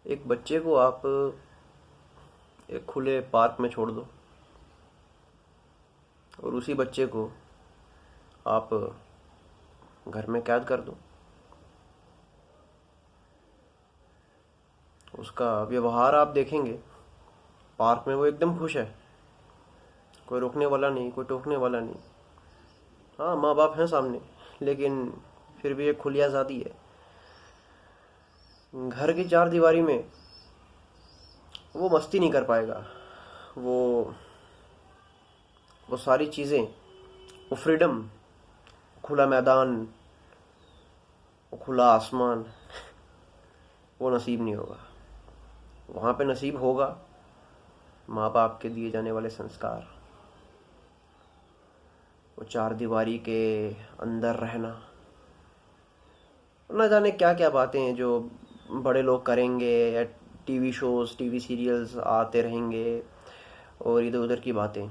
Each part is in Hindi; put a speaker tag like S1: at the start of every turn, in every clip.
S1: एक बच्चे को आप एक खुले पार्क में छोड़ दो और उसी बच्चे को आप घर में कैद कर दो। उसका व्यवहार आप देखेंगे, पार्क में वो एकदम खुश है, कोई रोकने वाला नहीं, कोई टोकने वाला नहीं। हाँ, माँ बाप हैं सामने, लेकिन फिर भी एक खुली आज़ादी है। घर की चार दीवारी में वो मस्ती नहीं कर पाएगा। वो वो सारी चीज़ें, वो फ्रीडम, खुला मैदान, वो खुला आसमान, वो नसीब नहीं होगा। वहाँ पे नसीब होगा माँ बाप के दिए जाने वाले संस्कार, वो चार दीवारी के अंदर रहना। न जाने क्या क्या बातें हैं जो बड़े लोग करेंगे, या टीवी शोज, टीवी सीरियल्स आते रहेंगे और इधर उधर की बातें,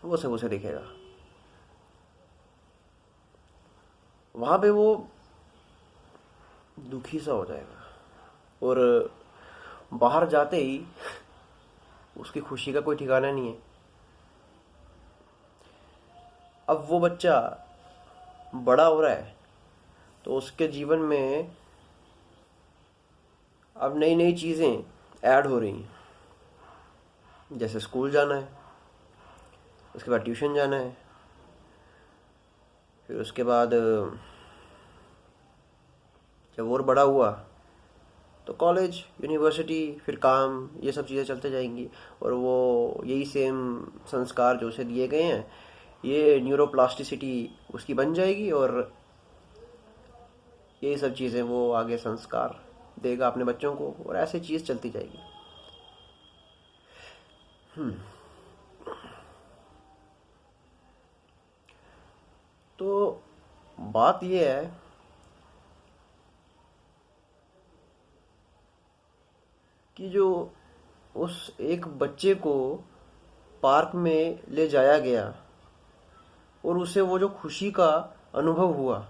S1: वो सब उसे दिखेगा। वहाँ पे वो दुखी सा हो जाएगा और बाहर जाते ही उसकी खुशी का कोई ठिकाना नहीं है। अब वो बच्चा बड़ा हो रहा है तो उसके जीवन में अब नई नई चीज़ें ऐड हो रही हैं। जैसे स्कूल जाना है, उसके बाद ट्यूशन जाना है, फिर उसके बाद जब और बड़ा हुआ तो कॉलेज, यूनिवर्सिटी, फिर काम, ये सब चीज़ें चलते जाएंगी। और वो यही सेम संस्कार जो उसे दिए गए हैं, ये न्यूरोप्लास्टिसिटी उसकी बन जाएगी और यही सब चीज़ें वो आगे संस्कार देगा अपने बच्चों को, और ऐसे चीज़ चलती जाएगी। तो बात ये है कि जो उस एक बच्चे को पार्क में ले जाया गया और उसे वो जो खुशी का अनुभव हुआ,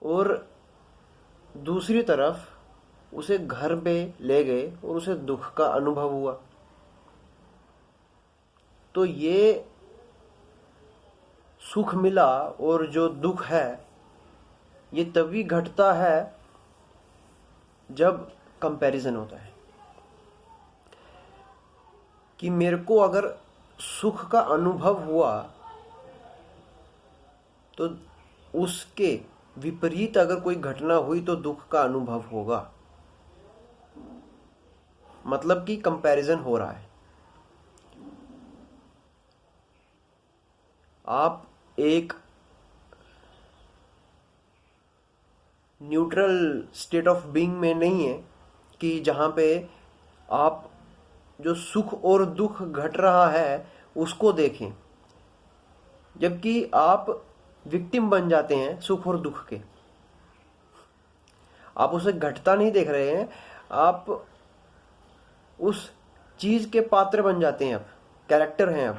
S1: और दूसरी तरफ उसे घर पे ले गए और उसे दुख का अनुभव हुआ, तो ये सुख मिला और जो दुख है ये तभी घटता है जब कंपैरिजन होता है। कि मेरे को अगर सुख का अनुभव हुआ तो उसके विपरीत अगर कोई घटना हुई तो दुख का अनुभव होगा। मतलब कि कंपैरिजन हो रहा है। आप एक न्यूट्रल स्टेट ऑफ बीइंग में नहीं है कि जहाँ पे आप जो सुख और दुख घट रहा है उसको देखें, जबकि आप विक्टिम बन जाते हैं सुख और दुख के। आप उसे घटता नहीं देख रहे हैं, आप उस चीज के पात्र बन जाते हैं। अब कैरेक्टर हैं।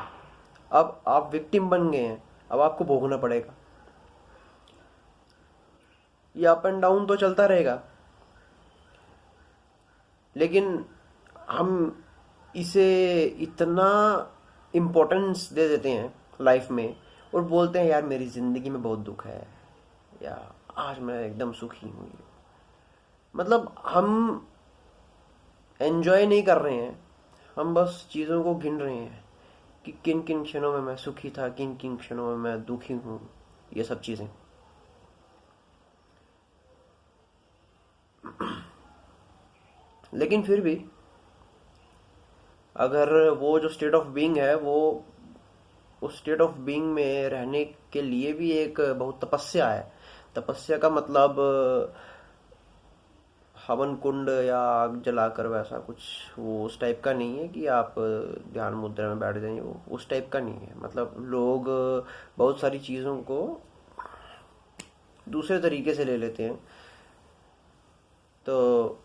S1: अब आप विक्टिम बन गए हैं, अब आपको भोगना पड़ेगा। ये अप एंड डाउन तो चलता रहेगा, लेकिन हम इसे इतना इम्पोर्टेंस दे देते हैं लाइफ में और बोलते हैं यार मेरी ज़िंदगी में बहुत दुख है, या आज मैं एकदम सुखी हूँ। मतलब हम एंजॉय नहीं कर रहे हैं, हम बस चीज़ों को गिन रहे हैं कि किन किन क्षणों में मैं सुखी था, किन किन क्षणों में मैं दुखी हूँ, ये सब चीज़ें। लेकिन फिर भी अगर वो जो स्टेट ऑफ बीइंग है, वो उस स्टेट ऑफ बीइंग में रहने के लिए भी एक बहुत तपस्या है। तपस्या का मतलब हवन कुंड या आग जलाकर वैसा कुछ, वो उस टाइप का नहीं है कि आप ध्यान मुद्रा में बैठ जाएं, वो उस टाइप का नहीं है। मतलब लोग बहुत सारी चीज़ों को दूसरे तरीके से ले लेते हैं। तो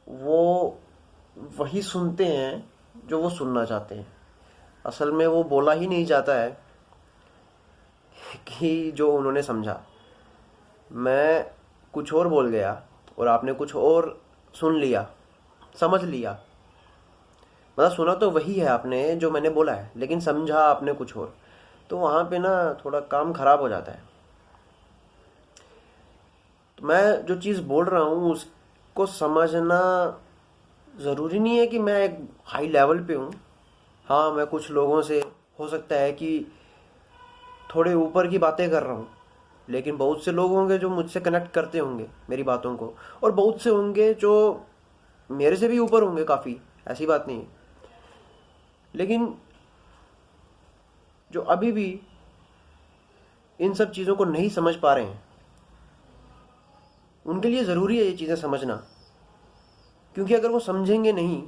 S1: वो वही सुनते हैं जो वो सुनना चाहते हैं। असल में वो बोला ही नहीं जाता है कि जो उन्होंने समझा। मैं कुछ और बोल गया और आपने कुछ और सुन लिया, समझ लिया। मतलब सुना तो वही है आपने जो मैंने बोला है, लेकिन समझा आपने कुछ और। तो वहाँ पे ना थोड़ा काम खराब हो जाता है। तो मैं जो चीज़ बोल रहा हूँ उसको समझना ज़रूरी नहीं है कि मैं एक हाई लेवल पे हूँ। हाँ, मैं कुछ लोगों से हो सकता है कि थोड़े ऊपर की बातें कर रहा हूँ, लेकिन बहुत से लोग होंगे जो मुझसे कनेक्ट करते होंगे मेरी बातों को, और बहुत से होंगे जो मेरे से भी ऊपर होंगे काफ़ी, ऐसी बात नहीं है। लेकिन जो अभी भी इन सब चीज़ों को नहीं समझ पा रहे हैं, उनके लिए ज़रूरी है ये चीज़ें समझना। क्योंकि अगर वो समझेंगे नहीं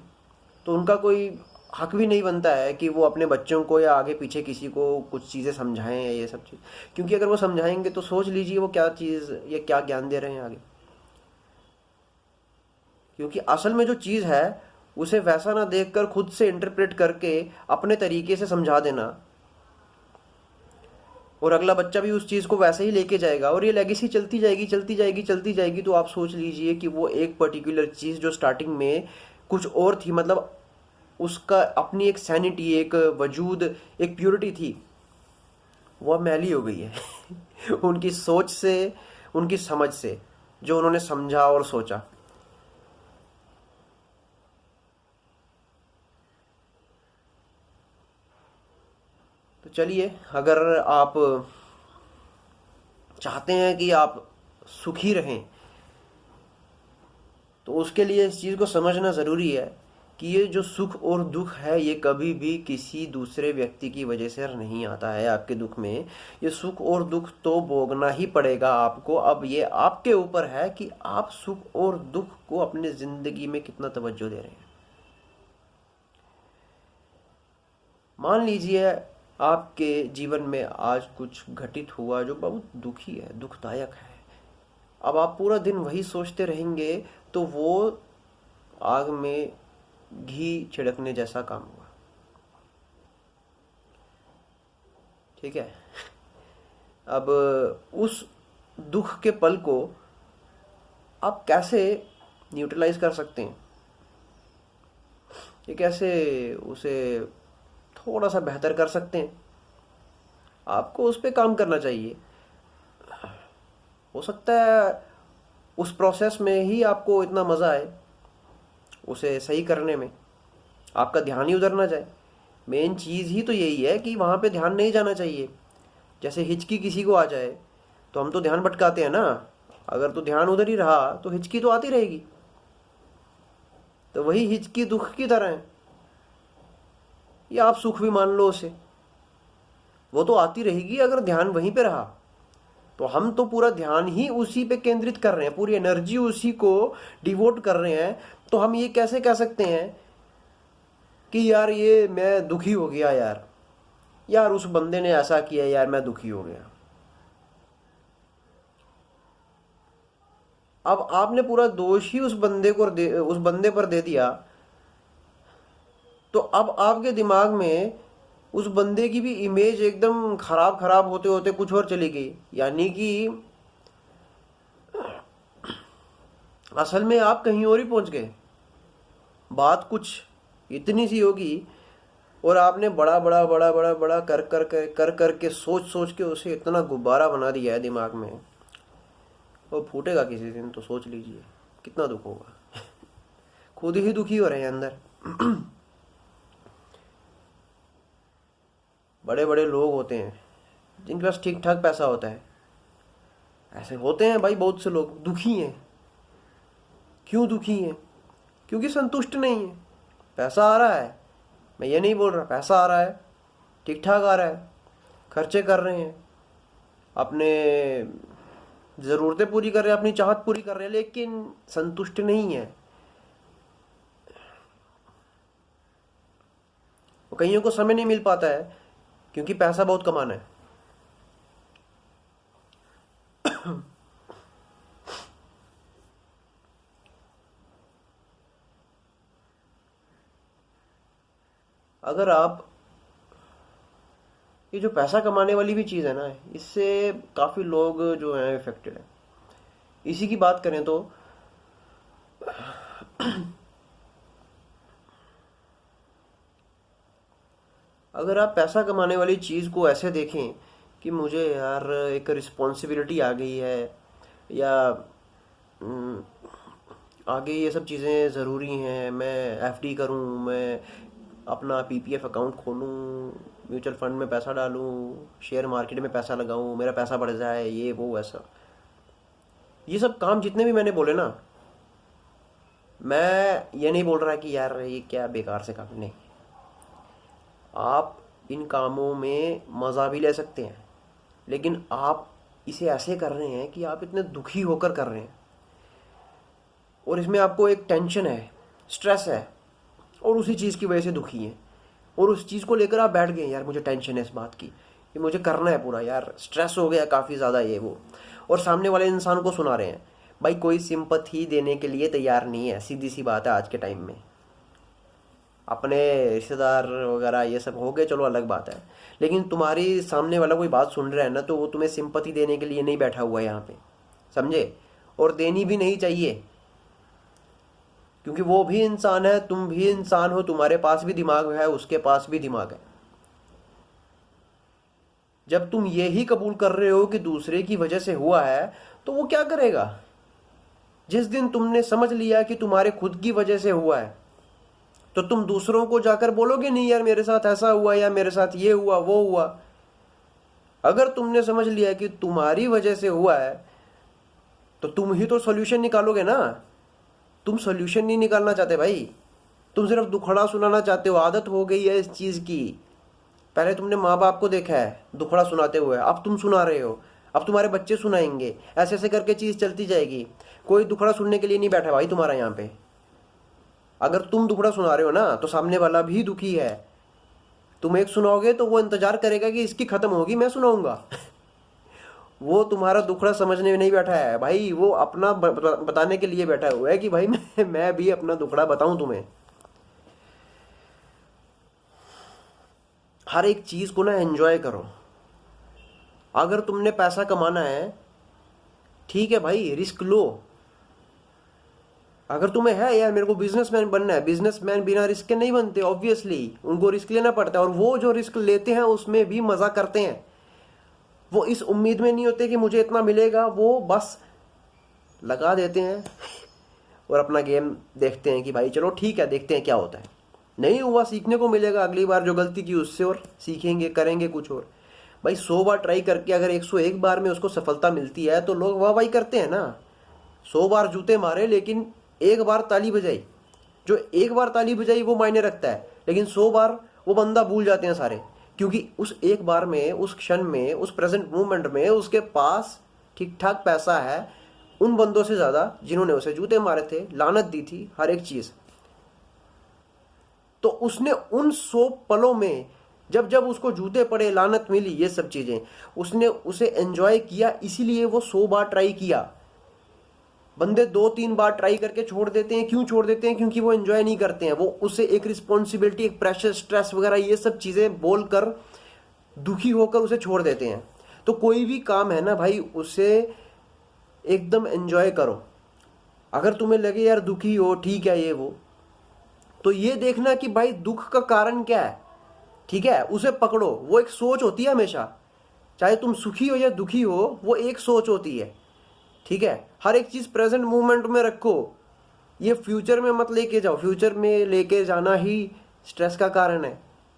S1: तो उनका कोई हक भी नहीं बनता है कि वो अपने बच्चों को या आगे पीछे किसी को कुछ चीज़ें समझाएं या ये सब चीज़। क्योंकि अगर वो समझाएंगे तो सोच लीजिए वो क्या चीज़ या क्या ज्ञान दे रहे हैं आगे। क्योंकि असल में जो चीज़ है उसे वैसा ना देखकर खुद से इंटरप्रेट करके अपने तरीके से समझा देना, और अगला बच्चा भी उस चीज़ को वैसे ही लेके जाएगा, और ये लेगेसी चलती जाएगी चलती जाएगी चलती जाएगी। तो आप सोच लीजिए कि वो एक पर्टिकुलर चीज़ जो स्टार्टिंग में कुछ और थी, मतलब उसका अपनी एक सैनिटी, एक वजूद, एक प्योरिटी थी, वो अब मैली हो गई है उनकी सोच से, उनकी समझ से, जो उन्होंने समझा और सोचा। तो चलिए, अगर आप चाहते हैं कि आप सुखी रहें तो उसके लिए इस चीज़ को समझना ज़रूरी है कि ये जो सुख और दुख है ये कभी भी किसी दूसरे व्यक्ति की वजह से नहीं आता है। आपके दुख में ये सुख और दुख तो भोगना ही पड़ेगा आपको। अब ये आपके ऊपर है कि आप सुख और दुख को अपने ज़िंदगी में कितना तवज्जो दे रहे हैं। मान लीजिए आपके जीवन में आज कुछ घटित हुआ जो बहुत दुखी है, दुखदायक है। अब आप पूरा दिन वही सोचते रहेंगे तो वो आग में घी छिड़कने जैसा काम हुआ। ठीक है। अब उस दुख के पल को आप कैसे न्यूट्रलाइज कर सकते हैं, ये कैसे उसे थोड़ा सा बेहतर कर सकते हैं, आपको उस पर काम करना चाहिए। हो सकता है उस प्रोसेस में ही आपको इतना मज़ा आए उसे सही करने में, आपका ध्यान ही उधर ना जाए। मेन चीज़ ही तो यही है कि वहाँ पे ध्यान नहीं जाना चाहिए। जैसे हिचकी किसी को आ जाए तो हम तो ध्यान भटकाते हैं ना। अगर तो ध्यान उधर ही रहा तो हिचकी तो आती रहेगी। तो वही हिचकी दुख की तरह है, या आप सुख भी मान लो उसे, वो तो आती रहेगी अगर ध्यान वहीं पे रहा। तो हम तो पूरा ध्यान ही उसी पे केंद्रित कर रहे हैं, पूरी एनर्जी उसी को डिवोट कर रहे हैं। तो हम ये कैसे कह सकते हैं कि यार ये मैं दुखी हो गया, यार यार उस बंदे ने ऐसा किया, यार मैं दुखी हो गया। अब आपने पूरा दोष ही उस बंदे पर दे दिया। तो अब आपके दिमाग में उस बंदे की भी इमेज एकदम खराब खराब होते होते कुछ और चली गई। यानी कि असल में आप कहीं और ही पहुंच गए। बात कुछ इतनी सी होगी और आपने बड़ा बड़ा बड़ा बड़ा बड़ा कर के सोच सोच के उसे इतना गुब्बारा बना दिया है दिमाग में, वो फूटेगा किसी दिन। तो सोच लीजिए कितना दुख होगा खुद ही दुखी हो रहे हैं अंदर बड़े बड़े लोग होते हैं जिनके पास ठीक ठाक पैसा होता है, ऐसे होते हैं भाई बहुत से लोग दुखी हैं। क्यों दुखी हैं? क्योंकि संतुष्ट नहीं है। पैसा आ रहा है, मैं ये नहीं बोल रहा, पैसा आ रहा है, ठीक ठाक आ रहा है, खर्चे कर रहे हैं, अपने ज़रूरतें पूरी कर रहे हैं, अपनी चाहत पूरी कर रहे हैं, लेकिन संतुष्ट नहीं है। वो कईयों को समय नहीं मिल पाता है क्योंकि पैसा बहुत कमाना है। अगर आप ये जो पैसा कमाने वाली भी चीज़ है ना, इससे काफ़ी लोग जो हैं इफेक्टेड है। इसी की बात करें तो अगर आप पैसा कमाने वाली चीज़ को ऐसे देखें कि मुझे यार एक रिस्पॉन्सिबिलिटी आ गई है, या हम्म, आगे ये सब चीज़ें ज़रूरी हैं, मैं एफडी करूं, मैं अपना पीपीएफ अकाउंट खोलूं, म्यूचुअल फंड में पैसा डालूं, शेयर मार्केट में पैसा लगाऊं, मेरा पैसा बढ़ जाए, ये वो ऐसा, ये सब काम जितने भी मैंने बोले ना, मैं ये नहीं बोल रहा कि यार ये क्या बेकार से काम नहीं। आप इन कामों में मज़ा भी ले सकते हैं, लेकिन आप इसे ऐसे कर रहे हैं कि आप इतने दुखी होकर कर रहे हैं, और इसमें आपको एक टेंशन है, स्ट्रेस है, और उसी चीज़ की वजह से दुखी हैं, और उस चीज़ को लेकर आप बैठ गए यार मुझे टेंशन है इस बात की, ये मुझे करना है पूरा, यार स्ट्रेस हो गया काफ़ी ज़्यादा ये वो, और सामने वाले इंसान को सुना रहे हैं। भाई कोई सिंपैथी देने के लिए तैयार नहीं है, सीधी सी बात है। आज के टाइम में अपने रिश्तेदार वगैरह ये सब हो गए, चलो अलग बात है, लेकिन तुम्हारी सामने वाला कोई बात सुन रहा है ना, तो वो तुम्हें सिंपैथी देने के लिए नहीं बैठा हुआ है यहाँ पे, समझे? और देनी भी नहीं चाहिए, क्योंकि वो भी इंसान है, तुम भी इंसान हो, तुम्हारे पास भी दिमाग है, उसके पास भी दिमाग है। जब तुम ये ही कबूल कर रहे हो कि दूसरे की वजह से हुआ है, तो वो क्या करेगा? जिस दिन तुमने समझ लिया कि तुम्हारे खुद की वजह से हुआ है, तो तुम दूसरों को जाकर बोलोगे नहीं यार मेरे साथ ऐसा हुआ, या मेरे साथ ये हुआ वो हुआ। अगर तुमने समझ लिया कि तुम्हारी वजह से हुआ है, तो तुम ही तो सॉल्यूशन निकालोगे ना। तुम सॉल्यूशन नहीं निकालना चाहते भाई, तुम सिर्फ दुखड़ा सुनाना चाहते हो। आदत हो गई है इस चीज़ की। पहले तुमने माँ बाप को देखा है दुखड़ा सुनाते हुए, अब तुम सुना रहे हो, अब तुम्हारे बच्चे सुनाएंगे, ऐसे ऐसे करके चीज़ चलती जाएगी। कोई दुखड़ा सुनने के लिए नहीं बैठा भाई तुम्हारा यहाँ पे। अगर तुम दुखड़ा सुना रहे हो ना, तो सामने वाला भी दुखी है। तुम एक सुनाओगे तो वो इंतजार करेगा कि इसकी खत्म होगी मैं सुनाऊंगा। वो तुम्हारा दुखड़ा समझने में नहीं बैठा है भाई, वो अपना बताने के लिए बैठा हुआ है कि भाई मैं भी अपना दुखड़ा बताऊं तुम्हें। हर एक चीज को ना एंजॉय करो। अगर तुमने पैसा कमाना है, ठीक है भाई, रिस्क लो। अगर तुम्हें है यार मेरे को बिजनेसमैन बनना है, बिजनेसमैन बिना रिस्क के नहीं बनते, ऑब्वियसली उनको रिस्क लेना पड़ता है, और वो जो रिस्क लेते हैं उसमें भी मजा करते हैं। वो इस उम्मीद में नहीं होते कि मुझे इतना मिलेगा, वो बस लगा देते हैं और अपना गेम देखते हैं कि भाई चलो ठीक है देखते हैं क्या होता है। नहीं हुआ, सीखने को मिलेगा अगली बार जो गलती की उससे, और सीखेंगे, करेंगे कुछ और। भाई 100 बार ट्राई करके अगर 101 बार में उसको सफलता मिलती है तो लोग वाह वाही करते हैं ना। 100 बार जूते मारे लेकिन एक बार ताली बजाई, जो एक बार ताली बजाई वो मायने रखता है, लेकिन 100 बार वो बंदा भूल जाते हैं सारे, क्योंकि उस एक बार में, उस क्षण में, उस प्रेजेंट मोमेंट में उसके पास ठीक ठाक पैसा है उन बंदों से ज्यादा जिन्होंने उसे जूते मारे थे, लानत दी थी, हर एक चीज। तो उसने उन 100 पलों में जब जब उसको जूते पड़े, लानत मिली, ये सब चीजें, उसने उसे एंजॉय किया, इसीलिए वो 100 बार ट्राई किया। बंदे 2-3 बार ट्राई करके छोड़ देते हैं। क्यों छोड़ देते हैं? क्योंकि वो एंजॉय नहीं करते हैं। वो उसे एक रिस्पॉन्सिबिलिटी, एक प्रेशर, स्ट्रेस वगैरह ये सब चीजें बोलकर दुखी होकर उसे छोड़ देते हैं। तो कोई भी काम है ना भाई, उसे एकदम एंजॉय करो। अगर तुम्हें लगे यार दुखी हो, ठीक है ये वो, तो ये देखना कि भाई दुख का कारण क्या है, ठीक है, उसे पकड़ो। वो एक सोच होती है हमेशा, चाहे तुम सुखी हो या दुखी हो, वो एक सोच होती है, ठीक है। हर एक चीज प्रेजेंट मोमेंट में रखो, ये फ्यूचर में मत लेके जाओ। फ्यूचर में लेके जाना ही स्ट्रेस का कारण है।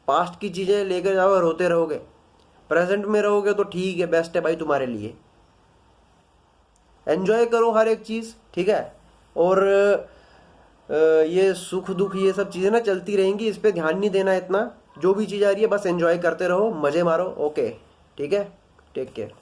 S1: पास्ट की चीजें लेकर जाओ, रोते रहोगे। प्रेजेंट में रहोगे तो ठीक है, बेस्ट है भाई तुम्हारे लिए। एंजॉय करो हर एक चीज, ठीक है। और ये सुख दुख ये सब चीजें ना चलती रहेंगी, इस पे ध्यान नहीं देना इतना। जो भी चीज आ रही है बस एंजॉय करते रहो, मजे मारो। ओके, ठीक है, टेक केयर।